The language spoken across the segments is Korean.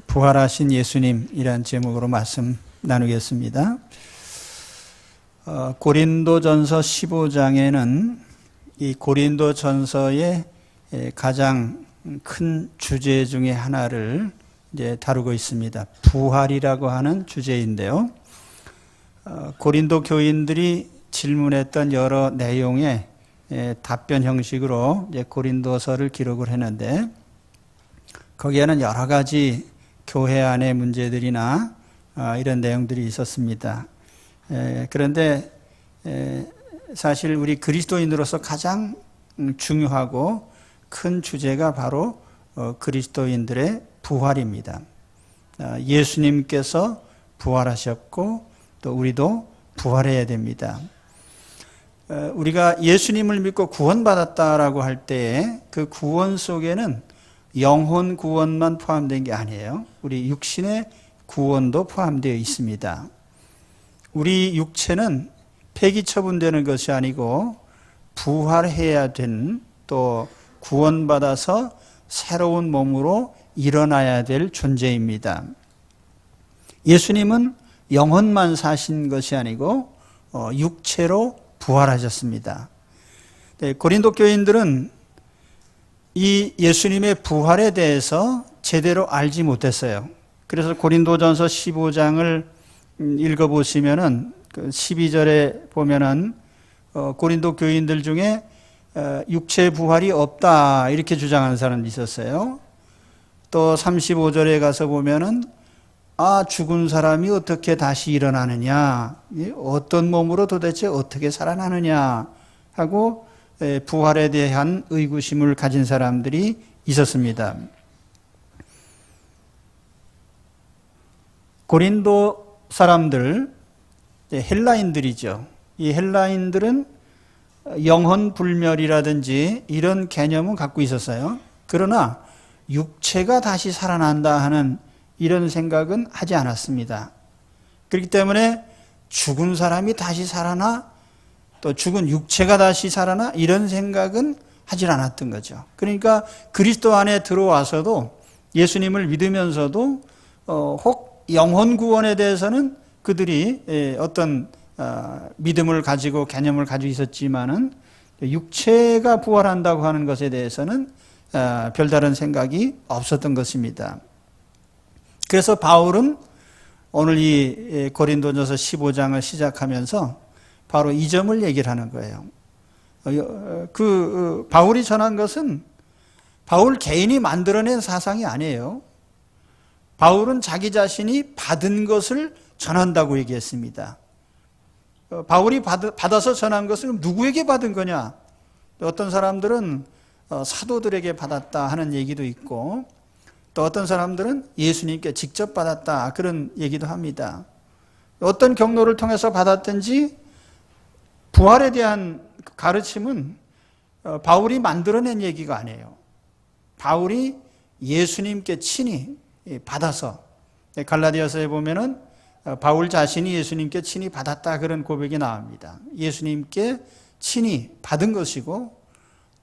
부활하신 예수님이란 제목으로 말씀 나누겠습니다. 고린도전서 15장에는 이 고린도전서의 가장 큰 주제 중에 하나를 이제 다루고 있습니다. 부활이라고 하는 주제인데요. 고린도 교인들이 질문했던 여러 내용의 답변 형식으로 이제 고린도서를 기록을 했는데, 거기에는 여러 가지 교회 안의 문제들이나 이런 내용들이 있었습니다. 그런데 사실 우리 그리스도인으로서 가장 중요하고 큰 주제가 바로 그리스도인들의 부활입니다. 예수님께서 부활하셨고 또 우리도 부활해야 됩니다. 우리가 예수님을 믿고 구원받았다라고 할 때에 그 구원 속에는 영혼 구원만 포함된 게 아니에요. 우리 육신의 구원도 포함되어 있습니다. 우리 육체는 폐기 처분되는 것이 아니고 부활해야 된, 또 구원받아서 새로운 몸으로 일어나야 될 존재입니다. 예수님은 영혼만 사신 것이 아니고 육체로 부활하셨습니다. 고린도 교인들은 이 예수님의 부활에 대해서 제대로 알지 못했어요. 그래서 고린도전서 15장을 읽어보시면은 12절에 보면은 고린도 교인들 중에 육체 부활이 없다 이렇게 주장하는 사람이 있었어요. 또 35절에 가서 보면은 죽은 사람이 어떻게 다시 일어나느냐, 어떤 몸으로 도대체 어떻게 살아나느냐 하고 부활에 대한 의구심을 가진 사람들이 있었습니다. 고린도 사람들, 헬라인들이죠. 이 헬라인들은 영혼 불멸이라든지 이런 개념은 갖고 있었어요. 그러나 육체가 다시 살아난다 하는 이런 생각은 하지 않았습니다. 그렇기 때문에 죽은 사람이 다시 살아나, 또 죽은 육체가 다시 살아나, 이런 생각은 하질 않았던 거죠. 그러니까 그리스도 안에 들어와서도, 예수님을 믿으면서도 혹 영혼 구원에 대해서는 그들이 어떤 믿음을 가지고 개념을 가지고 있었지만은 육체가 부활한다고 하는 것에 대해서는 별다른 생각이 없었던 것입니다. 그래서 바울은 오늘 이 고린도전서 15장을 시작하면서 바로 이 점을 얘기를 하는 거예요. 바울이 전한 것은 바울 개인이 만들어낸 사상이 아니에요. 바울은 자기 자신이 받은 것을 전한다고 얘기했습니다. 바울이 받아서 전한 것은 누구에게 받은 거냐? 어떤 사람들은 사도들에게 받았다 하는 얘기도 있고, 또 어떤 사람들은 예수님께 직접 받았다 그런 얘기도 합니다. 어떤 경로를 통해서 받았든지 부활에 대한 가르침은 바울이 만들어낸 얘기가 아니에요. 바울이 예수님께 친히 받아서, 갈라디아서에 보면은 바울 자신이 예수님께 친히 받았다 그런 고백이 나옵니다. 예수님께 친히 받은 것이고,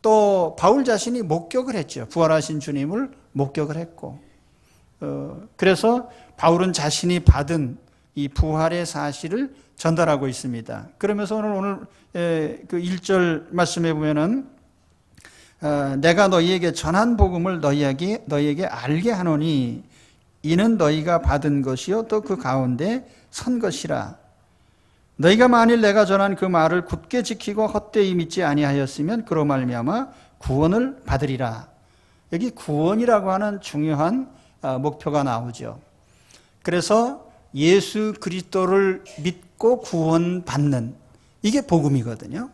또 바울 자신이 목격을 했죠. 부활하신 주님을 목격을 했고, 그래서 바울은 자신이 받은 이 부활의 사실을 전달하고 있습니다. 그러면서 오늘 그 1절 말씀해 보면은 내가 너희에게 전한 복음을 너희에게 알게 하노니 이는 너희가 받은 것이요 또 그 가운데 선 것이라. 너희가 만일 내가 전한 그 말을 굳게 지키고 헛되이 믿지 아니하였으면 그로 말미암아 구원을 받으리라. 여기 구원이라고 하는 중요한 목표가 나오죠. 그래서 예수 그리스도를 믿고 구원받는, 이게 복음이거든요.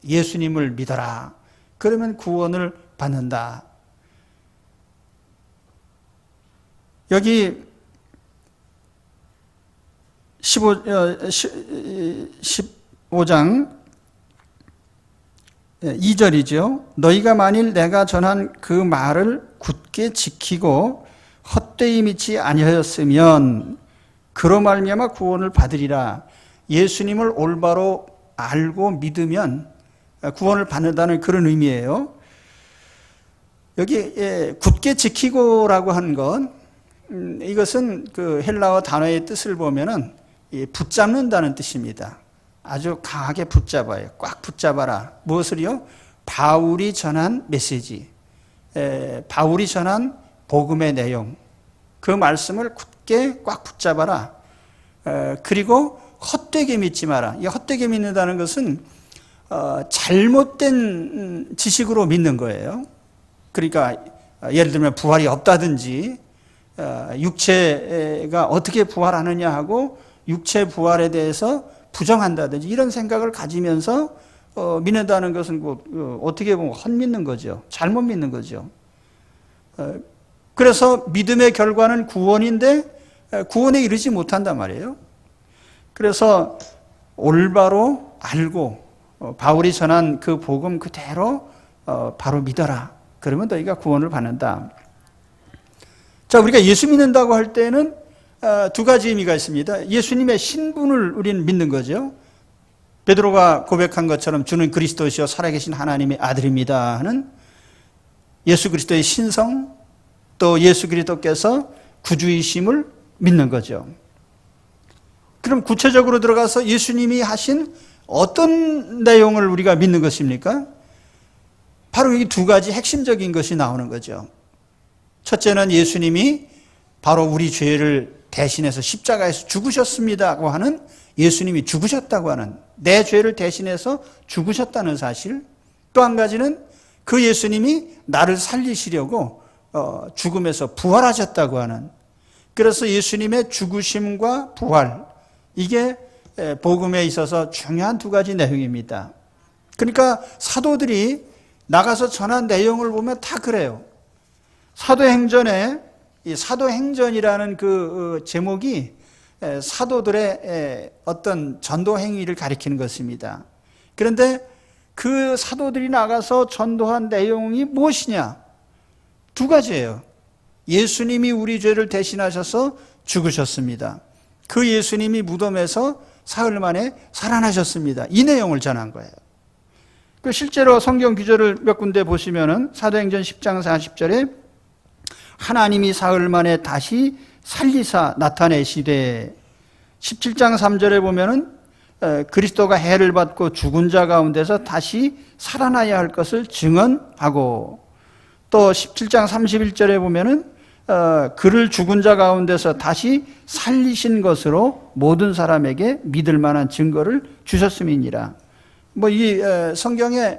예수님을 믿어라. 그러면 구원을 받는다. 여기 15장 2절이죠. 너희가 만일 내가 전한 그 말을 굳게 지키고 헛되이 믿지 아니하였으면 그로 말미암아 구원을 받으리라. 예수님을 올바로 알고 믿으면 구원을 받는다는 그런 의미예요. 여기 굳게 지키고라고 한 건 이것은 그 헬라어 단어의 뜻을 보면은 붙잡는다는 뜻입니다. 아주 강하게 붙잡아요. 꽉 붙잡아라. 무엇을요? 바울이 전한 메시지, 바울이 전한 복음의 내용, 그 말씀을 굳게 꽉 붙잡아라. 그리고 헛되게 믿지 마라. 이 헛되게 믿는다는 것은 잘못된 지식으로 믿는 거예요. 그러니까 예를 들면 부활이 없다든지 육체가 어떻게 부활하느냐 하고 육체 부활에 대해서 부정한다든지 이런 생각을 가지면서 믿는다는 것은 어떻게 보면 헛믿는 거죠. 잘못 믿는 거죠. 그래서 믿음의 결과는 구원인데 구원에 이르지 못한단 말이에요. 그래서 올바로 알고 바울이 전한 그 복음 그대로 바로 믿어라. 그러면 너희가 구원을 받는다. 자, 우리가 예수 믿는다고 할 때는 두 가지 의미가 있습니다. 예수님의 신분을 우리는 믿는 거죠. 베드로가 고백한 것처럼 주는 그리스도시요 살아계신 하나님의 아들입니다 하는 예수 그리스도의 신성, 또 예수 그리스도께서 구주이심을 믿는 거죠. 그럼 구체적으로 들어가서 예수님이 하신 어떤 내용을 우리가 믿는 것입니까? 바로 이 두 가지 핵심적인 것이 나오는 거죠. 첫째는 예수님이 바로 우리 죄를 대신해서 십자가에서 죽으셨습니다고 하는, 예수님이 죽으셨다고 하는, 내 죄를 대신해서 죽으셨다는 사실. 또 한 가지는 그 예수님이 나를 살리시려고 죽음에서 부활하셨다고 하는, 그래서 예수님의 죽으심과 부활, 이게 복음에 있어서 중요한 두 가지 내용입니다. 그러니까 사도들이 나가서 전한 내용을 보면 다 그래요. 사도행전에, 이 사도행전이라는 그 제목이 사도들의 어떤 전도 행위를 가리키는 것입니다. 그런데 그 사도들이 나가서 전도한 내용이 무엇이냐? 두 가지예요. 예수님이 우리 죄를 대신하셔서 죽으셨습니다. 그 예수님이 무덤에서 사흘 만에 살아나셨습니다. 이 내용을 전한 거예요. 실제로 성경 구절을 몇 군데 보시면은 사도행전 10장 40절에 하나님이 사흘 만에 다시 살리사 나타내시되, 17장 3절에 보면은 그리스도가 해를 받고 죽은 자 가운데서 다시 살아나야 할 것을 증언하고, 또 17장 31절에 보면은 그를 죽은 자 가운데서 다시 살리신 것으로 모든 사람에게 믿을 만한 증거를 주셨음이니라. 이 성경에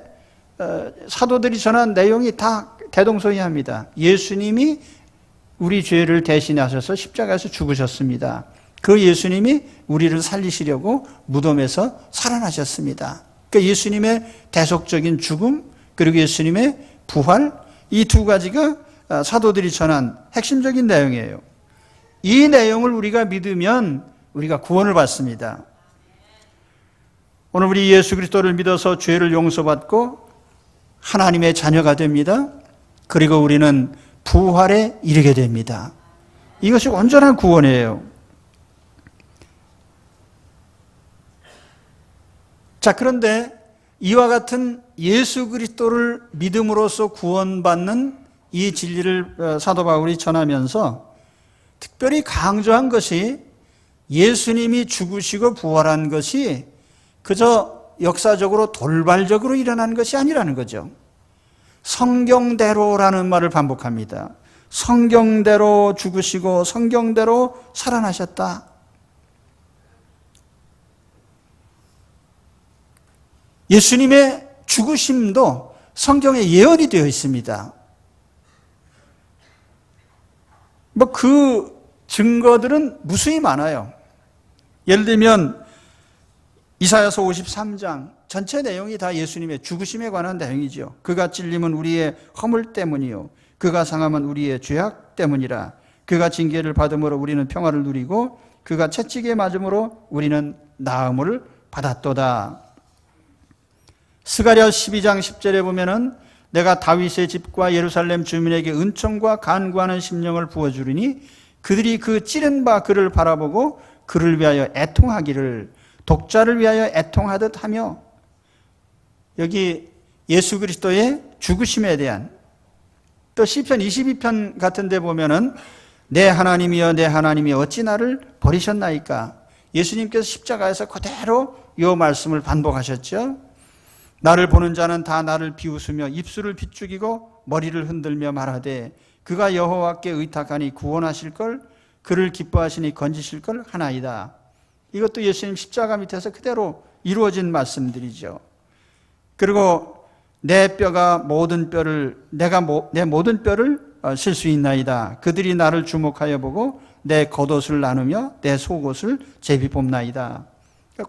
사도들이 전한 내용이 다 대동소이합니다. 예수님이 우리 죄를 대신하셔서 십자가에서 죽으셨습니다. 그 예수님이 우리를 살리시려고 무덤에서 살아나셨습니다. 그러니까 예수님의 대속적인 죽음, 그리고 예수님의 부활, 이 두 가지가 사도들이 전한 핵심적인 내용이에요. 이 내용을 우리가 믿으면 우리가 구원을 받습니다. 오늘 우리 예수 그리스도를 믿어서 죄를 용서받고 하나님의 자녀가 됩니다. 그리고 우리는 부활에 이르게 됩니다. 이것이 온전한 구원이에요. 자, 그런데 이와 같은 예수 그리스도를 믿음으로써 구원받는 이 진리를 사도 바울이 전하면서 특별히 강조한 것이 예수님이 죽으시고 부활한 것이 그저 역사적으로 돌발적으로 일어난 것이 아니라는 거죠. 성경대로라는 말을 반복합니다. 성경대로 죽으시고 성경대로 살아나셨다. 예수님의 죽으심도 성경에 예언이 되어 있습니다. 그 증거들은 무수히 많아요. 예를 들면 이사야서 53장 전체 내용이 다 예수님의 죽으심에 관한 내용이죠. 그가 찔림은 우리의 허물 때문이요 그가 상함은 우리의 죄악 때문이라. 그가 징계를 받음으로 우리는 평화를 누리고 그가 채찍에 맞음으로 우리는 나음을 받았도다. 스가랴 12장 10절에 보면은 내가 다윗의 집과 예루살렘 주민에게 은총과 간구하는 심령을 부어주리니 그들이 그 찌른 바 그를 바라보고 그를 위하여 애통하기를 독자를 위하여 애통하듯 하며, 여기 예수 그리스도의 죽으심에 대한 또 시편 22편 같은 데 보면은 내 하나님이여 내 하나님이여 어찌 나를 버리셨나이까. 예수님께서 십자가에서 그대로 이 말씀을 반복하셨죠. 나를 보는 자는 다 나를 비웃으며 입술을 비죽이고 머리를 흔들며 말하되 그가 여호와께 의탁하니 구원하실 걸 그를 기뻐하시니 건지실 걸 하나이다. 이것도 예수님 십자가 밑에서 그대로 이루어진 말씀들이죠. 그리고 내 뼈가 모든 뼈를 내 모든 뼈를 쓸 수 있나이다. 그들이 나를 주목하여 보고 내 겉옷을 나누며 내 속옷을 제비 뽑나이다.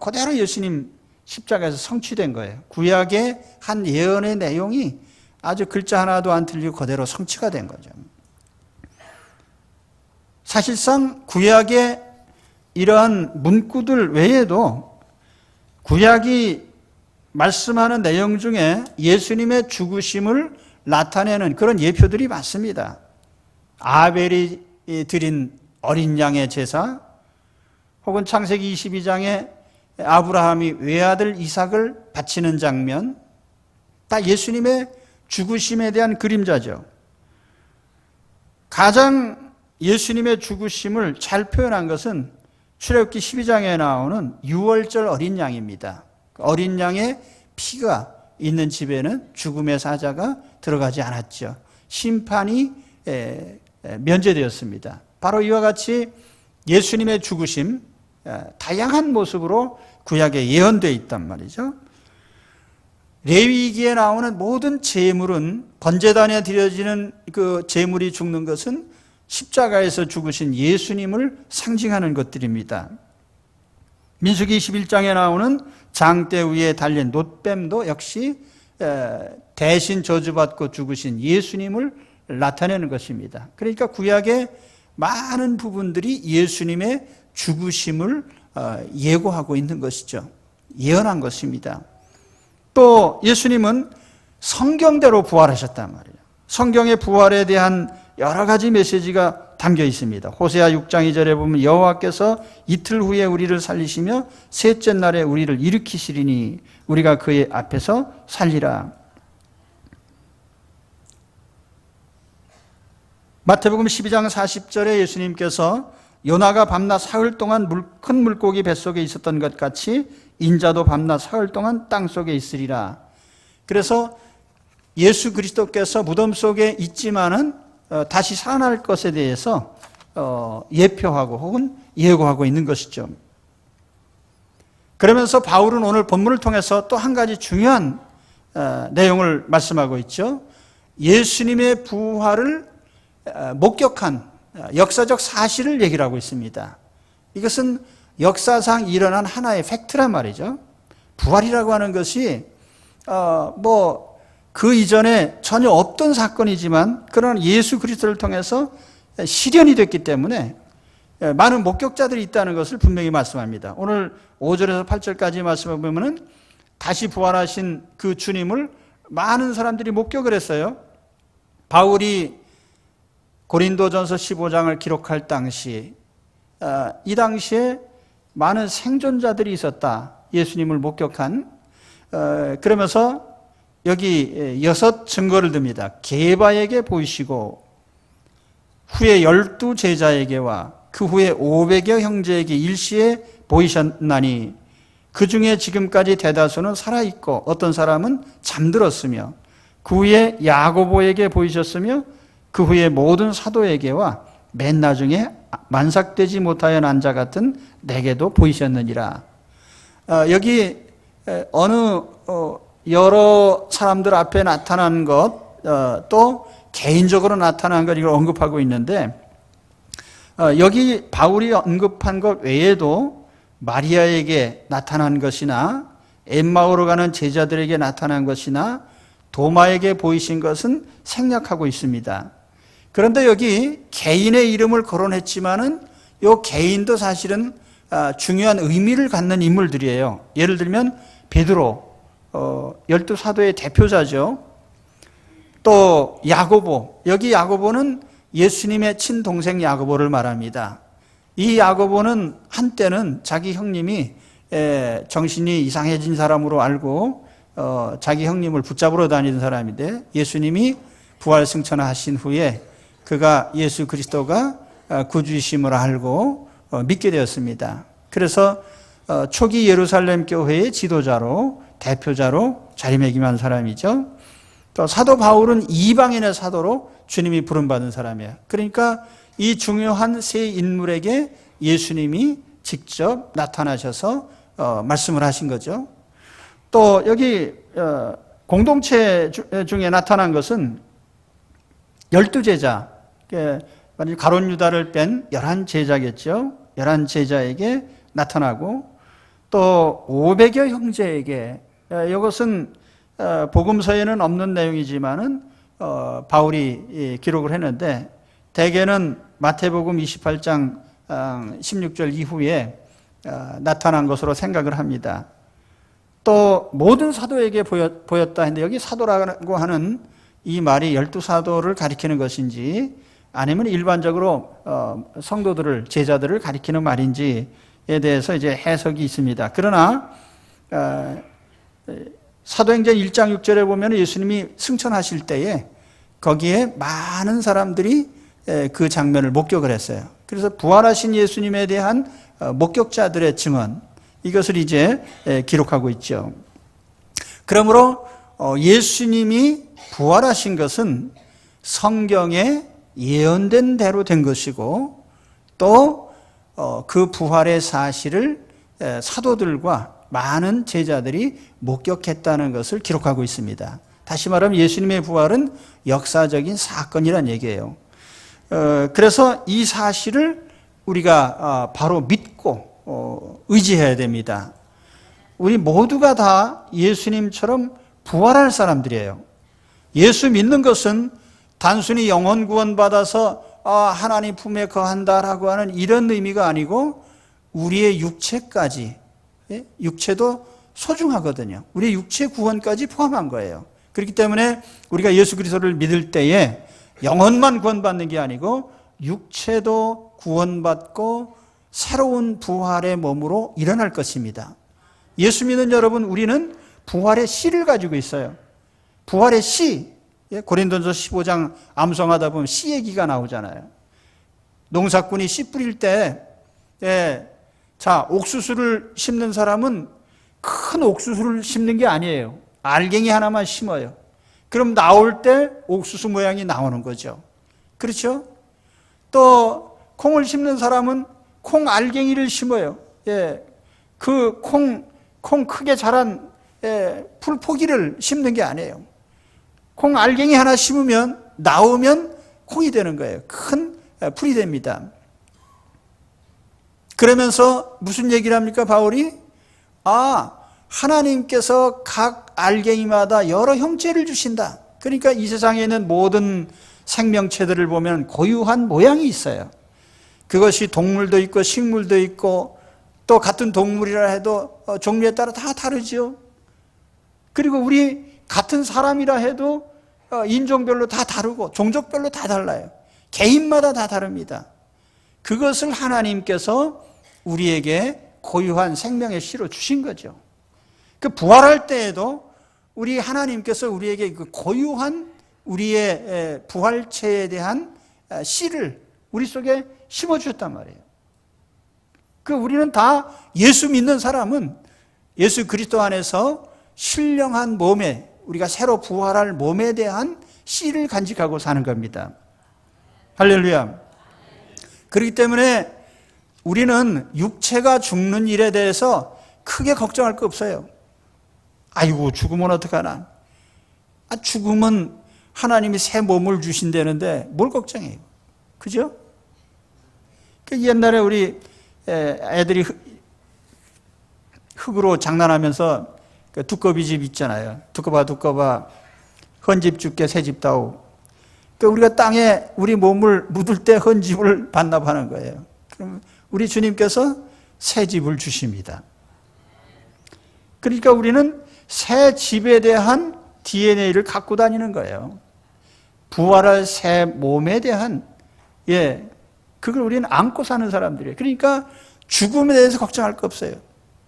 그대로 예수님 십자가에서 성취된 거예요. 구약의 한 예언의 내용이 아주 글자 하나도 안 틀리고 그대로 성취가 된 거죠. 사실상 구약의 이러한 문구들 외에도 구약이 말씀하는 내용 중에 예수님의 죽으심을 나타내는 그런 예표들이 많습니다. 아벨이 드린 어린 양의 제사, 혹은 창세기 22장에 아브라함이 외아들 이삭을 바치는 장면, 다 예수님의 죽으심에 대한 그림자죠. 가장 예수님의 죽으심을 잘 표현한 것은 출애굽기 12장에 나오는 유월절 어린 양입니다. 어린 양의 피가 있는 집에는 죽음의 사자가 들어가지 않았죠. 심판이 면제되었습니다. 바로 이와 같이 예수님의 죽으심, 다양한 모습으로 구약에 예언되어 있단 말이죠. 레위기에 나오는 모든 제물은 번제단에 드려지는 그 제물이 죽는 것은 십자가에서 죽으신 예수님을 상징하는 것들입니다. 민수기 21장에 나오는 장대 위에 달린 놋뱀도 역시 대신 저주받고 죽으신 예수님을 나타내는 것입니다. 그러니까 구약의 많은 부분들이 예수님의 죽으심을 예고하고 있는 것이죠. 예언한 것입니다. 또 예수님은 성경대로 부활하셨단 말이에요. 성경의 부활에 대한 여러 가지 메시지가 담겨 있습니다. 호세아 6장 2절에 보면 여호와께서 이틀 후에 우리를 살리시며 셋째 날에 우리를 일으키시리니 우리가 그의 앞에서 살리라. 마태복음 12장 40절에 예수님께서 요나가 밤낮 사흘 동안 큰 물고기 뱃속에 있었던 것 같이 인자도 밤낮 사흘 동안 땅속에 있으리라. 그래서 예수 그리스도께서 무덤 속에 있지만은 다시 살아날 것에 대해서 예표하고 혹은 예고하고 있는 것이죠. 그러면서 바울은 오늘 본문을 통해서 또 한 가지 중요한 내용을 말씀하고 있죠. 예수님의 부활을 목격한 역사적 사실을 얘기를 하고 있습니다. 이것은 역사상 일어난 하나의 팩트란 말이죠. 부활이라고 하는 것이 그 이전에 전혀 없던 사건이지만 그런 예수 그리스도를 통해서 실현이 됐기 때문에 많은 목격자들이 있다는 것을 분명히 말씀합니다. 오늘 5절에서 8절까지 말씀을 보면은 다시 부활하신 그 주님을 많은 사람들이 목격을 했어요. 바울이 고린도전서 15장을 기록할 당시 이 당시에 많은 생존자들이 있었다. 예수님을 목격한. 그러면서 여기 6 증거를 듭니다. 게바에게 보이시고 후에 12 제자에게와 그 후에 500여 형제에게 일시에 보이셨나니 그 중에 지금까지 대다수는 살아있고 어떤 사람은 잠들었으며 그 후에 야고보에게 보이셨으며 그 후에 모든 사도에게와 맨 나중에 만삭되지 못하여 난 자 같은 내게도 보이셨느니라. 여기 어느 여러 사람들 앞에 나타난 것, 또 개인적으로 나타난 것 이걸 언급하고 있는데 여기 바울이 언급한 것 외에도 마리아에게 나타난 것이나 엠마오로 가는 제자들에게 나타난 것이나 도마에게 보이신 것은 생략하고 있습니다. 그런데 여기 개인의 이름을 거론했지만은 이 개인도 사실은 중요한 의미를 갖는 인물들이에요. 예를 들면 베드로, 12 사도의 대표자죠. 또 야고보, 여기 야고보는 예수님의 친동생 야고보를 말합니다. 이 야고보는 한때는 자기 형님이 정신이 이상해진 사람으로 알고 자기 형님을 붙잡으러 다니는 사람인데 예수님이 부활 승천하신 후에 그가 예수 그리스도가 구주이심을 알고 믿게 되었습니다. 그래서 초기 예루살렘 교회의 지도자로, 대표자로 자리매김한 사람이죠. 또 사도 바울은 이방인의 사도로 주님이 부름받은 사람이에요. 그러니까 이 중요한 세 인물에게 예수님이 직접 나타나셔서 말씀을 하신 거죠. 또 여기 공동체 중에 나타난 것은 12제자, 가룟 유다를 뺀 11제자겠죠. 11제자에게 나타나고 또 500여 형제에게, 이것은 복음서에는 없는 내용이지만은 바울이 기록을 했는데 대개는 마태복음 28장 16절 이후에 나타난 것으로 생각을 합니다. 또 모든 사도에게 보였다 했는데 여기 사도라고 하는 이 말이 12사도를 가리키는 것인지 아니면 일반적으로 성도들을, 제자들을 가리키는 말인지에 대해서 이제 해석이 있습니다. 그러나 사도행전 1장 6절에 보면 예수님이 승천하실 때에 거기에 많은 사람들이 그 장면을 목격을 했어요. 그래서 부활하신 예수님에 대한 목격자들의 증언, 이것을 이제 기록하고 있죠. 그러므로 예수님이 부활하신 것은 성경에 예언된 대로 된 것이고 또 그 부활의 사실을 사도들과 많은 제자들이 목격했다는 것을 기록하고 있습니다. 다시 말하면 예수님의 부활은 역사적인 사건이란 얘기예요. 그래서 이 사실을 우리가 바로 믿고 의지해야 됩니다. 우리 모두가 다 예수님처럼 부활할 사람들이에요. 예수 믿는 것은 단순히 영혼 구원받아서 하나님 품에 거한다라고 하는 이런 의미가 아니고 우리의 육체까지, 육체도 소중하거든요. 우리의 육체 구원까지 포함한 거예요. 그렇기 때문에 우리가 예수 그리스도를 믿을 때에 영혼만 구원받는 게 아니고 육체도 구원받고 새로운 부활의 몸으로 일어날 것입니다. 예수 믿는 여러분, 우리는 부활의 씨를 가지고 있어요. 부활의 씨, 고린도전서 15장 암송하다 보면 씨 얘기가 나오잖아요. 농사꾼이 씨 뿌릴 때, 옥수수를 심는 사람은 큰 옥수수를 심는 게 아니에요. 알갱이 하나만 심어요. 그럼 나올 때 옥수수 모양이 나오는 거죠. 그렇죠? 또 콩을 심는 사람은 콩 알갱이를 심어요. 그 콩 크게 자란 풀 포기를 심는 게 아니에요. 콩 알갱이 하나 심으면 나오면 콩이 되는 거예요. 큰 풀이 됩니다. 그러면서 무슨 얘기를 합니까, 바울이? 하나님께서 각 알갱이마다 여러 형체를 주신다. 그러니까 이 세상에 있는 모든 생명체들을 보면 고유한 모양이 있어요. 그것이 동물도 있고 식물도 있고 또 같은 동물이라 해도 종류에 따라 다 다르죠. 그리고 우리 같은 사람이라 해도 인종별로 다 다르고 종족별로 다 달라요. 개인마다 다 다릅니다. 그것을 하나님께서 우리에게 고유한 생명의 씨로 주신 거죠. 그 부활할 때에도 우리 하나님께서 우리에게 그 고유한 우리의 부활체에 대한 씨를 우리 속에 심어주셨단 말이에요. 우리는 다 예수 믿는 사람은 예수 그리스도 안에서 신령한 몸에, 우리가 새로 부활할 몸에 대한 씨를 간직하고 사는 겁니다. 할렐루야. 그렇기 때문에 우리는 육체가 죽는 일에 대해서 크게 걱정할 거 없어요. 아이고, 죽으면 어떡하나. 죽으면 하나님이 새 몸을 주신다는데 뭘 걱정해요. 그죠? 옛날에 우리 애들이 흙으로 장난하면서 두꺼비 집 있잖아요. 두꺼봐 헌집 줄게 새집 다오. 우리가 땅에 우리 몸을 묻을 때 헌집을 반납하는 거예요. 그럼 우리 주님께서 새 집을 주십니다. 그러니까 우리는 새 집에 대한 DNA를 갖고 다니는 거예요. 부활할 새 몸에 대한, 그걸 우리는 안고 사는 사람들이에요. 그러니까 죽음에 대해서 걱정할 거 없어요.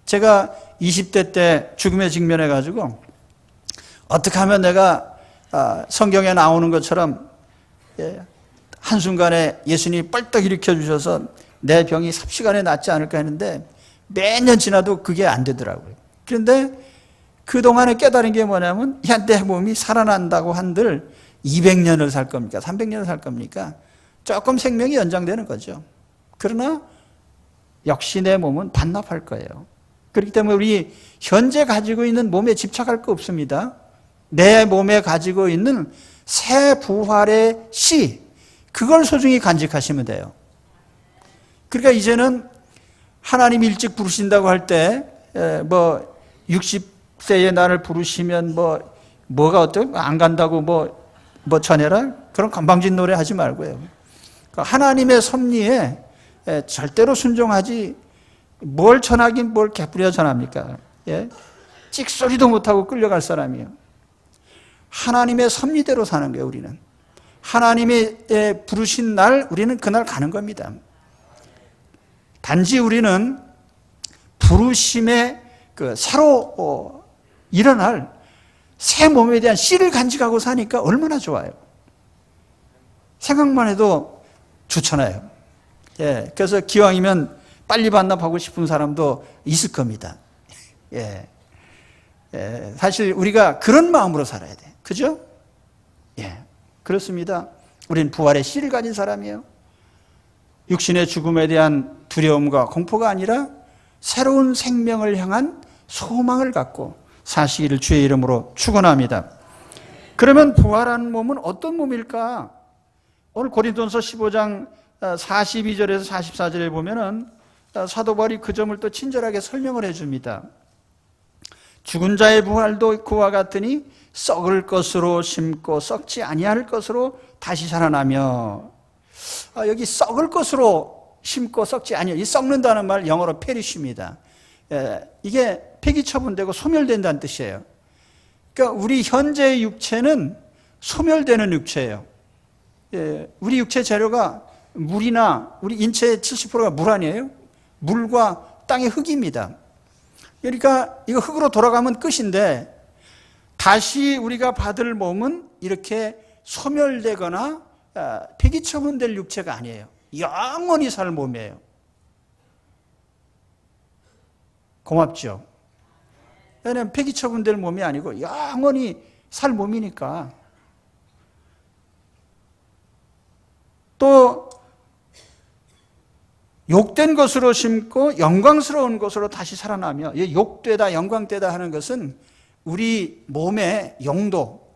제가 20대 때 죽음에 직면해가지고 어떻게 하면 내가 성경에 나오는 것처럼 한순간에 예수님이 뻘떡 일으켜 주셔서 내 병이 삽시간에 낫지 않을까 했는데 몇 년 지나도 그게 안 되더라고요. 그런데 그동안에 깨달은 게 뭐냐면 내 몸이 살아난다고 한들 200년을 살 겁니까? 300년을 살 겁니까? 조금 생명이 연장되는 거죠. 그러나 역시 내 몸은 반납할 거예요. 그렇기 때문에 우리 현재 가지고 있는 몸에 집착할 거 없습니다. 내 몸에 가지고 있는 새 부활의 씨, 그걸 소중히 간직하시면 돼요. 그러니까 이제는 하나님 일찍 부르신다고 할 때, 60세에 나를 부르시면 뭐가 어때요? 안 간다고 뭐 전해라? 그런 건방진 노래 하지 말고요. 하나님의 섭리에 절대로 순종하지, 뭘 전하긴 뭘 개뿌려 전합니까? 찍소리도 못하고 끌려갈 사람이에요. 하나님의 섭리대로 사는 거예요, 우리는. 하나님의 부르신 날, 우리는 그날 가는 겁니다. 단지 우리는 부르심에 새로 일어날 새 몸에 대한 씨를 간직하고 사니까 얼마나 좋아요. 생각만 해도 좋잖아요. 그래서 기왕이면 빨리 반납하고 싶은 사람도 있을 겁니다. 사실 우리가 그런 마음으로 살아야 돼. 그죠? 그렇습니다. 우리는 부활의 씨를 가진 사람이에요. 육신의 죽음에 대한 두려움과 공포가 아니라 새로운 생명을 향한 소망을 갖고 사시기를 주의 이름으로 축원합니다. 그러면 부활한 몸은 어떤 몸일까? 오늘 고린도전서 15장 42절에서 44절에 보면은 사도 바울이 그 점을 또 친절하게 설명을 해줍니다. 죽은 자의 부활도 그와 같으니 썩을 것으로 심고 썩지 아니할 것으로 다시 살아나며, 여기 썩을 것으로 심고 썩지 아니할, 이 썩는다는 말 영어로 페리쉬입니다. 이게 폐기 처분되고 소멸된다는 뜻이에요. 그러니까 우리 현재의 육체는 소멸되는 육체예요. 우리 육체 재료가 물이나 우리 인체의 70%가 물 아니에요? 물과 땅의 흙입니다. 그러니까 이거 흙으로 돌아가면 끝인데 다시 우리가 받을 몸은 이렇게 소멸되거나 폐기 처분될 육체가 아니에요. 영원히 살 몸이에요. 고맙죠? 왜냐하면 폐기 처분될 몸이 아니고 영원히 살 몸이니까. 또 욕된 것으로 심고 영광스러운 것으로 다시 살아나며, 욕되다 영광되다 하는 것은 우리 몸의 용도,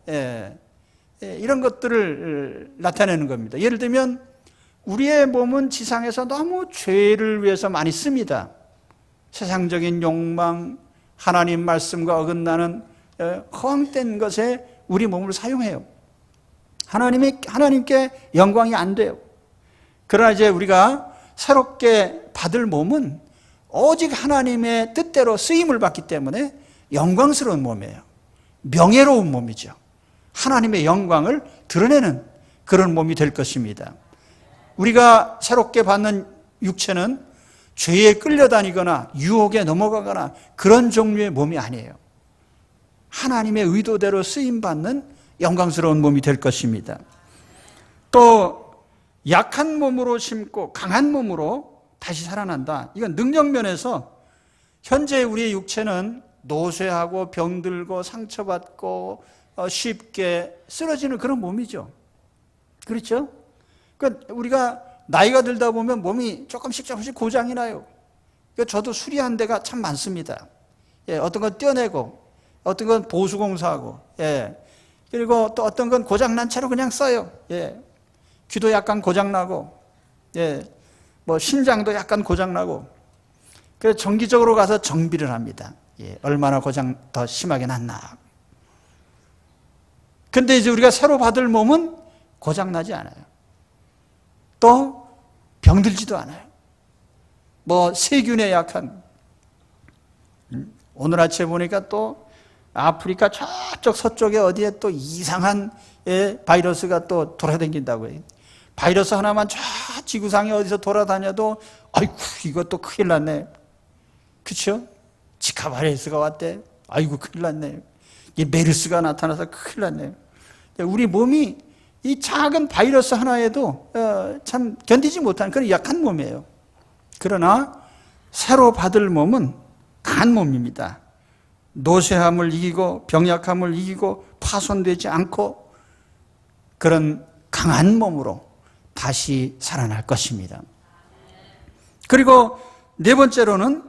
이런 것들을 나타내는 겁니다. 예를 들면 우리의 몸은 지상에서 너무 죄를 위해서 많이 씁니다. 세상적인 욕망, 하나님 말씀과 어긋나는 허황된 것에 우리 몸을 사용해요. 하나님께 영광이 안 돼요. 그러나 이제 우리가 새롭게 받을 몸은 오직 하나님의 뜻대로 쓰임을 받기 때문에 영광스러운 몸이에요. 명예로운 몸이죠. 하나님의 영광을 드러내는 그런 몸이 될 것입니다. 우리가 새롭게 받는 육체는 죄에 끌려다니거나 유혹에 넘어가거나 그런 종류의 몸이 아니에요. 하나님의 의도대로 쓰임받는 영광스러운 몸이 될 것입니다. 또 약한 몸으로 심고 강한 몸으로 다시 살아난다. 이건 능력면에서 현재 우리의 육체는 노쇠하고 병들고 상처받고 쉽게 쓰러지는 그런 몸이죠. 그렇죠? 그러니까 우리가 나이가 들다 보면 몸이 조금씩 고장이 나요. 그러니까 저도 수리한 데가 참 많습니다. 어떤 건 떼어내고, 어떤 건 보수공사하고, 그리고 또 어떤 건 고장난 채로 그냥 써요. 귀도 약간 고장나고, 신장도 약간 고장나고, 그래서 정기적으로 가서 정비를 합니다. 얼마나 고장 더 심하게 났나. 근데 이제 우리가 새로 받을 몸은 고장나지 않아요. 또 병들지도 않아요. 세균에 약한, 오늘 아침에 보니까 또 아프리카 저쪽 서쪽에 어디에 또 이상한 바이러스가 또 돌아다닌다고 해요. 바이러스 하나만 저 지구상에 어디서 돌아다녀도 아이고 이것도 큰일 났네. 그렇죠? 지카 바이러스가 왔대. 아이고 큰일 났네. 이 메르스가 나타나서 큰일 났네. 우리 몸이 이 작은 바이러스 하나에도 참 견디지 못하는 그런 약한 몸이에요. 그러나 새로 받을 몸은 강한 몸입니다. 노쇠함을 이기고 병약함을 이기고 파손되지 않고 그런 강한 몸으로 다시 살아날 것입니다. 그리고 네 번째로는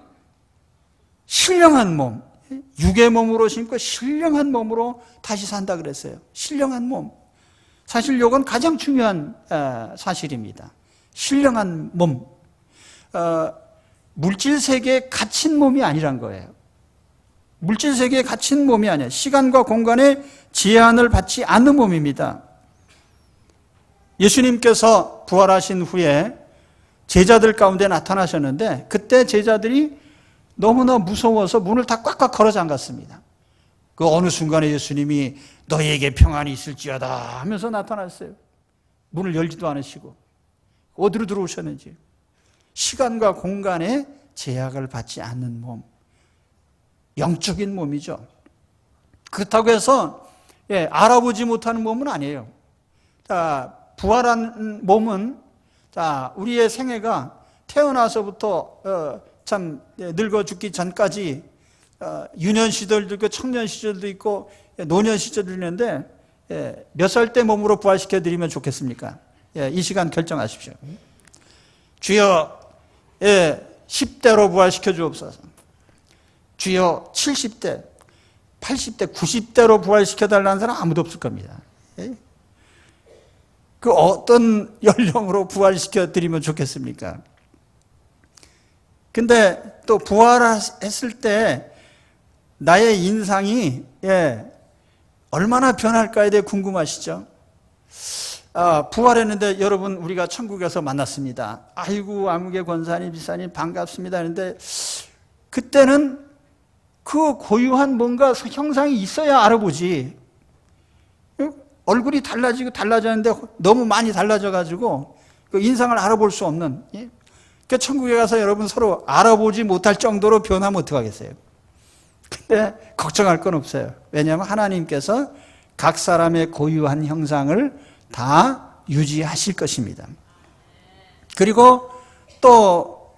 신령한 몸, 육의 몸으로 심고 신령한 몸으로 다시 산다 그랬어요. 신령한 몸. 사실 이건 가장 중요한 사실입니다. 신령한 몸. 물질 세계에 갇힌 몸이 아니란 거예요. 물질 세계에 갇힌 몸이 아니에요. 시간과 공간의 제한을 받지 않는 몸입니다. 예수님께서 부활하신 후에 제자들 가운데 나타나셨는데 그때 제자들이 너무나 무서워서 문을 다 꽉꽉 걸어 잠갔습니다. 그 어느 순간에 예수님이 너희에게 평안이 있을지어다 하면서 나타났어요. 문을 열지도 않으시고 어디로 들어오셨는지. 시간과 공간의 제약을 받지 않는 몸, 영적인 몸이죠. 그렇다고 해서 알아보지 못하는 몸은 아니에요. 자, 부활한 몸은 우리의 생애가 태어나서부터 참 늙어 죽기 전까지 유년 시절도 있고 청년 시절도 있고 노년 시절도 있는데 몇 살 때 몸으로 부활시켜 드리면 좋겠습니까? 이 시간 결정하십시오. 주여 10대로 부활시켜 주옵소서. 주여 70대, 80대, 90대로 부활시켜 달라는 사람 아무도 없을 겁니다. 그 어떤 연령으로 부활시켜 드리면 좋겠습니까? 근데 또 부활했을 때 나의 인상이 얼마나 변할까에 대해 궁금하시죠? 부활했는데 여러분 우리가 천국에서 만났습니다. 아이고 아무개 권사님 비사님 반갑습니다 했는데 그때는 그 고유한 뭔가 형상이 있어야 알아보지. 얼굴이 달라졌는데 너무 많이 달라져가지고 그 인상을 알아볼 수 없는. 그 천국에 가서 여러분 서로 알아보지 못할 정도로 변하면 어떡하겠어요? 근데 걱정할 건 없어요. 왜냐하면 하나님께서 각 사람의 고유한 형상을 다 유지하실 것입니다. 그리고 또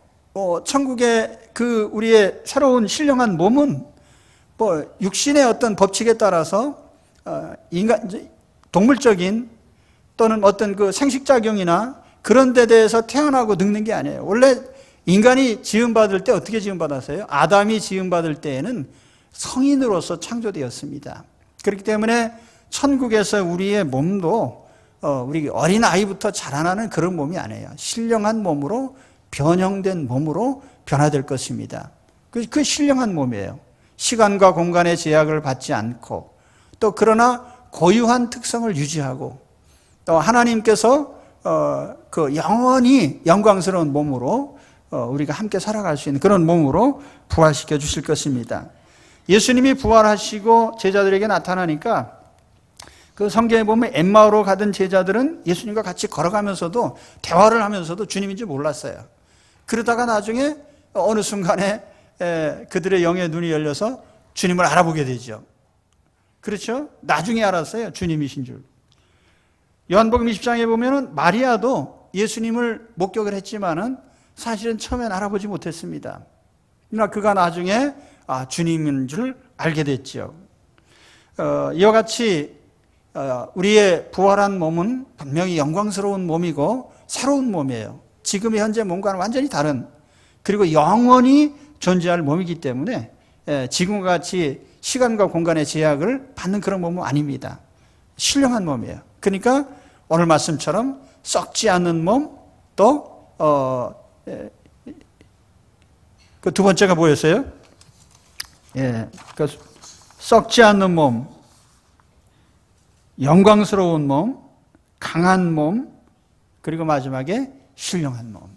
천국의 그 우리의 새로운 신령한 몸은 육신의 어떤 법칙에 따라서 동물적인 또는 어떤 그 생식작용이나 그런 데 대해서 태어나고 늙는 게 아니에요. 원래 인간이 지음받을 때 어떻게 지음받았어요? 아담이 지음받을 때에는 성인으로서 창조되었습니다. 그렇기 때문에 천국에서 우리의 몸도 우리 어린 아이부터 자라나는 그런 몸이 아니에요. 신령한 몸으로 변형된 몸으로 변화될 것입니다. 그 신령한 몸이에요. 시간과 공간의 제약을 받지 않고 또 그러나 고유한 특성을 유지하고 또 하나님께서 그 영원히 영광스러운 몸으로 우리가 함께 살아갈 수 있는 그런 몸으로 부활시켜 주실 것입니다. 예수님이 부활하시고 제자들에게 나타나니까 그 성경에 보면 엠마오로 가던 제자들은 예수님과 같이 걸어가면서도 대화를 하면서도 주님인지 몰랐어요. 그러다가 나중에 어느 순간에 그들의 영의 눈이 열려서 주님을 알아보게 되죠. 그렇죠? 나중에 알았어요. 주님이신 줄. 요한복음 20장에 보면은 마리아도 예수님을 목격을 했지만은 사실은 처음엔 알아보지 못했습니다. 그러나 그가 나중에 주님인 줄 알게 됐죠. 이와 같이 우리의 부활한 몸은 분명히 영광스러운 몸이고 새로운 몸이에요. 지금의 현재 몸과는 완전히 다른 그리고 영원히 존재할 몸이기 때문에 지금과 같이 시간과 공간의 제약을 받는 그런 몸은 아닙니다. 신령한 몸이에요. 그러니까 오늘 말씀처럼 썩지 않는 몸, 또 그 두 번째가 뭐였어요? 그 썩지 않는 몸, 영광스러운 몸, 강한 몸, 그리고 마지막에 신령한 몸.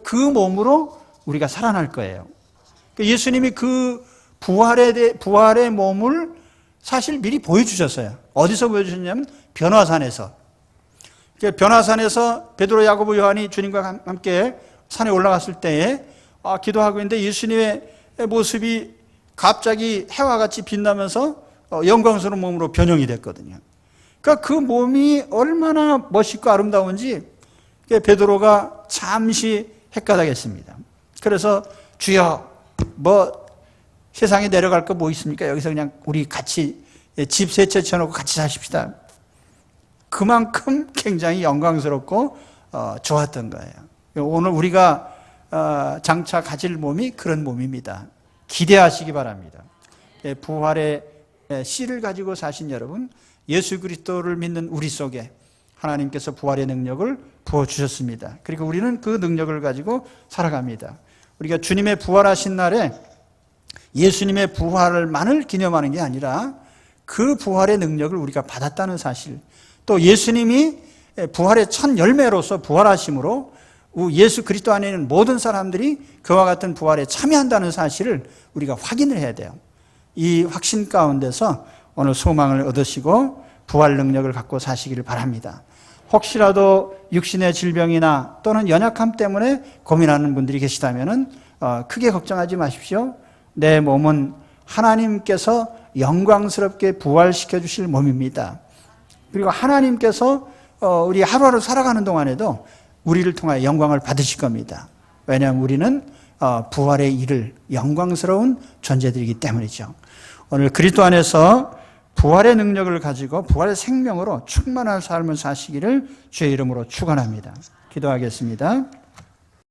그 몸으로 우리가 살아날 거예요. 예수님이 그 부활의 몸을 사실 미리 보여주셨어요. 어디서 보여주셨냐면 변화산에서. 변화산에서 베드로, 야고보, 요한이 주님과 함께 산에 올라갔을 때에 기도하고 있는데 예수님의 모습이 갑자기 해와 같이 빛나면서 영광스러운 몸으로 변형이 됐거든요. 그러니까 그 몸이 얼마나 멋있고 아름다운지 베드로가 잠시 헷가닥했습니다. 그래서 주여, 뭐 세상에 내려갈 거 뭐 있습니까? 여기서 그냥 우리 같이 집 세 채 쳐놓고 같이 사십시다. 그만큼 굉장히 영광스럽고 좋았던 거예요. 오늘 우리가 장차 가질 몸이 그런 몸입니다. 기대하시기 바랍니다. 부활의 씨를 가지고 사신 여러분, 예수 그리스도를 믿는 우리 속에 하나님께서 부활의 능력을 부어주셨습니다. 그리고 우리는 그 능력을 가지고 살아갑니다. 우리가 주님의 부활하신 날에 예수님의 부활만을 기념하는 게 아니라 그 부활의 능력을 우리가 받았다는 사실, 또 예수님이 부활의 첫 열매로서 부활하심으로 예수 그리스도 안에 있는 모든 사람들이 그와 같은 부활에 참여한다는 사실을 우리가 확인을 해야 돼요. 이 확신 가운데서 오늘 소망을 얻으시고 부활 능력을 갖고 사시기를 바랍니다. 혹시라도 육신의 질병이나 또는 연약함 때문에 고민하는 분들이 계시다면 크게 걱정하지 마십시오. 내 몸은 하나님께서 영광스럽게 부활시켜 주실 몸입니다. 그리고 하나님께서 우리 하루하루 살아가는 동안에도 우리를 통하여 영광을 받으실 겁니다. 왜냐하면 우리는 부활의 일을 영광스러운 존재들이기 때문이죠. 오늘 그리스도 안에서 부활의 능력을 가지고 부활의 생명으로 충만한 삶을 사시기를 주의 이름으로 축원합니다. 기도하겠습니다.